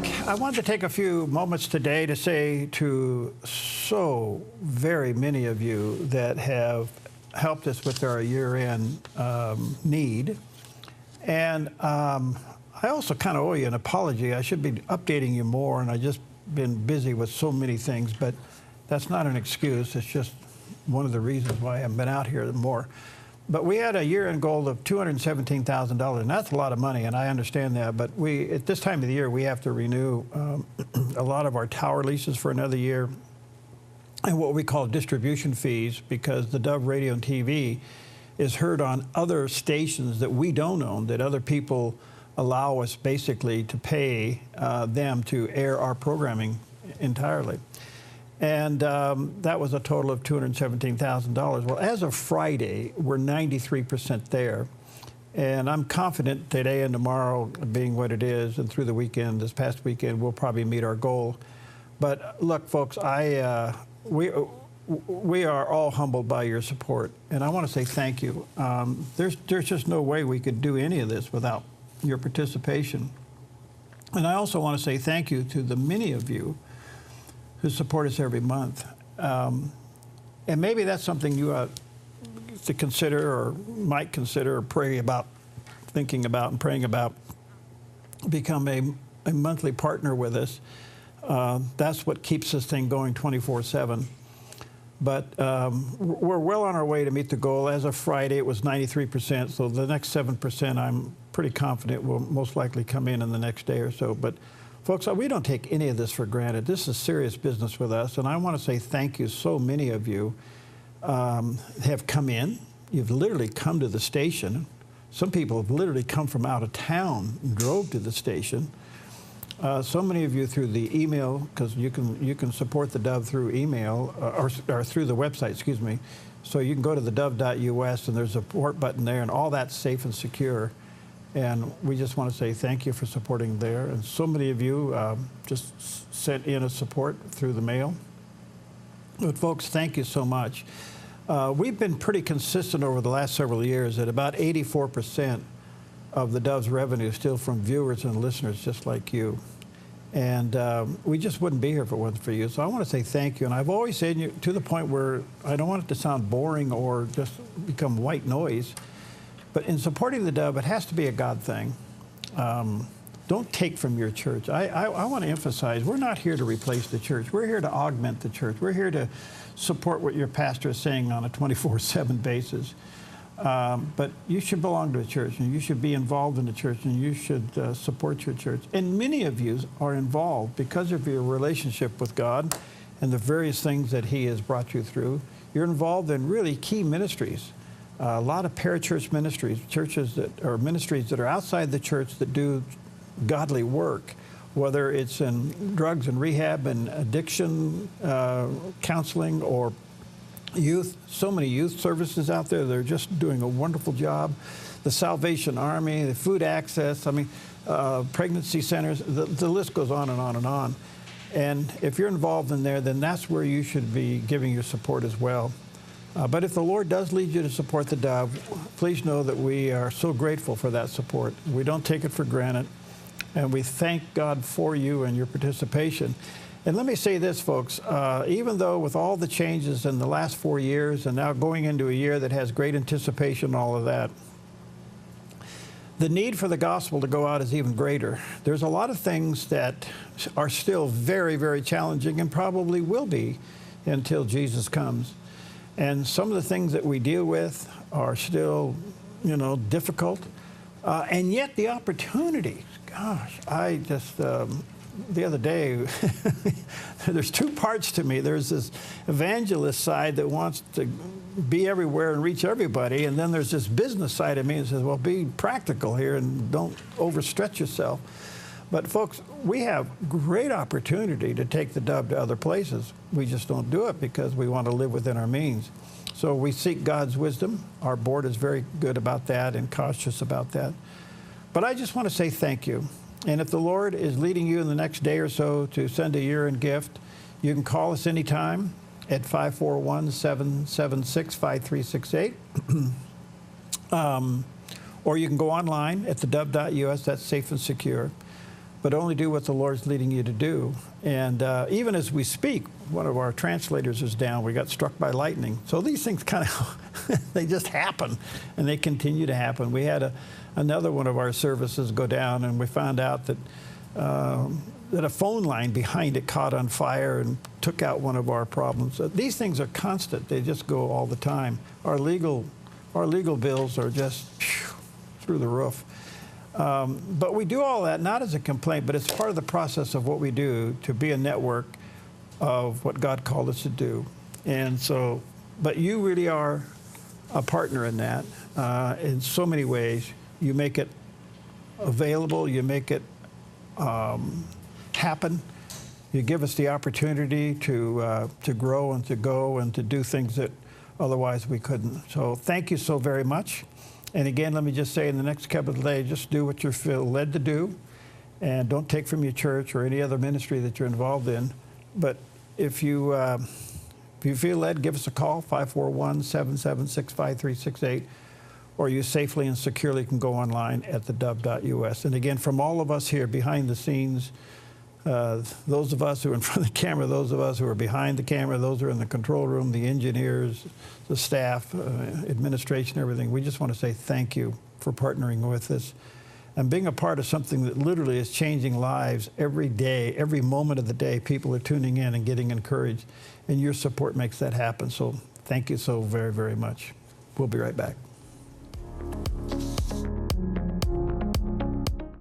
back. I wanted to take a few moments today to say to so very many of you that have helped us with our year-end need. And I also kind of owe you an apology. I should be updating you more, and I've just been busy with so many things, but that's not an excuse. It's just one of the reasons why I haven't been out here more. But we had a year-end goal of $217,000, and that's a lot of money, and I understand that. But at this time of the year, we have to renew a lot of our tower leases for another year, and what we call distribution fees, because the Dove Radio and TV is heard on other stations that we don't own, that other people allow us basically to pay them to air our programming entirely. And that was a total of $217,000. Well, as of Friday, we're 93% there. And I'm confident today and tomorrow, being what it is, and through the weekend, this past weekend, we'll probably meet our goal. But look, folks, we are all humbled by your support. And I want to say thank you. There's just no way we could do any of this without your participation. And I also want to say thank you to the many of you who support us every month. And maybe that's something you ought to consider or might consider or pray about, thinking about and praying about. Become a monthly partner with us. That's what keeps this thing going 24/7. But we're well on our way to meet the goal. As of Friday, it was 93%, so the next 7% I'm pretty confident will most likely come in the next day or so. But folks, we don't take any of this for granted. This is serious business with us, and I want to say thank you. So many of you have come in. You've literally come to the station. Some people have literally come from out of town and drove to the station. So many of you through the email, because you can support the Dove through email, or through the website, excuse me. So you can go to theDove.us, and there's a support button there, and all that's safe and secure. And we just want to say thank you for supporting there. And so many of you just sent in a support through the mail. But folks, thank you so much. We've been pretty consistent over the last several years at about 84% of the Dove's revenue is still from viewers and listeners just like you. And we just wouldn't be here if it wasn't for you. So I want to say thank you. And I've always said you to the point where I don't want it to sound boring or just become white noise. But in supporting the Dove, it has to be a God thing. Don't take from your church. I want to emphasize, we're not here to replace the church. We're here to augment the church. We're here to support what your pastor is saying on a 24/7 basis. But you should belong to a church, and you should be involved in the church, and you should support your church. And many of you are involved because of your relationship with God and the various things that He has brought you through. You're involved in really key ministries. A lot of parachurch ministries, churches that are ministries that are outside the church that do godly work, whether it's in drugs and rehab and addiction counseling or youth. So many youth services out there. They're just doing a wonderful job. The Salvation Army, the food access, I mean, pregnancy centers, the list goes on and on and on. And if you're involved in there, then that's where you should be giving your support as well. But if the Lord does lead you to support the Dove, please know that we are so grateful for that support. We don't take it for granted, and we thank God for you and your participation. And let me say this, folks, even though with all the changes in the last 4 years and now going into a year that has great anticipation and all of that, the need for the gospel to go out is even greater. There's a lot of things that are still very, very challenging and probably will be until Jesus comes. And some of the things that we deal with are still, difficult. And yet the opportunities, gosh, I just, the other day, there's two parts to me. There's this evangelist side that wants to be everywhere and reach everybody. And then there's this business side of me that says, well, be practical here and don't overstretch yourself. But folks, we have great opportunity to take the Dove to other places. We just don't do it because we want to live within our means. So we seek God's wisdom. Our board is very good about that and cautious about that. But I just want to say thank you. And if the Lord is leading you in the next day or so to send a year-end gift, you can call us anytime at 541-776-5368. Or you can go online at theDove.us. That's safe and secure. but only do what the Lord's leading you to do. And even as we speak, one of our translators is down. We got struck by lightning. So these things kind of, they just happen, and they continue to happen. We had another one of our services go down, and we found out that that a phone line behind it caught on fire and took out one of our problems. These things are constant. They just go all the time. Our legal bills are just through the roof. But we do all that not as a complaint, but it's part of the process of what we do to be a network of what God called us to do. And so, but you really are a partner in that in so many ways. You make it available. You make it happen. You give us the opportunity to grow and to go and to do things that otherwise we couldn't. So thank you so very much. And again, let me just say, in the next couple of days, just do what you feel led to do, and don't take from your church or any other ministry that you're involved in. But if you feel led, give us a call, 541-776-5368, or you safely and securely can go online at theDove.us. And again, from all of us here behind the scenes, those of us who are in front of the camera, those of us who are behind the camera, those who are in the control room, the engineers, the staff, administration, everything, we just want to say thank you for partnering with us and being a part of something that literally is changing lives every day, every moment of the day. People are tuning in and getting encouraged, and your support makes that happen. So thank you so very, very much. We'll be right back.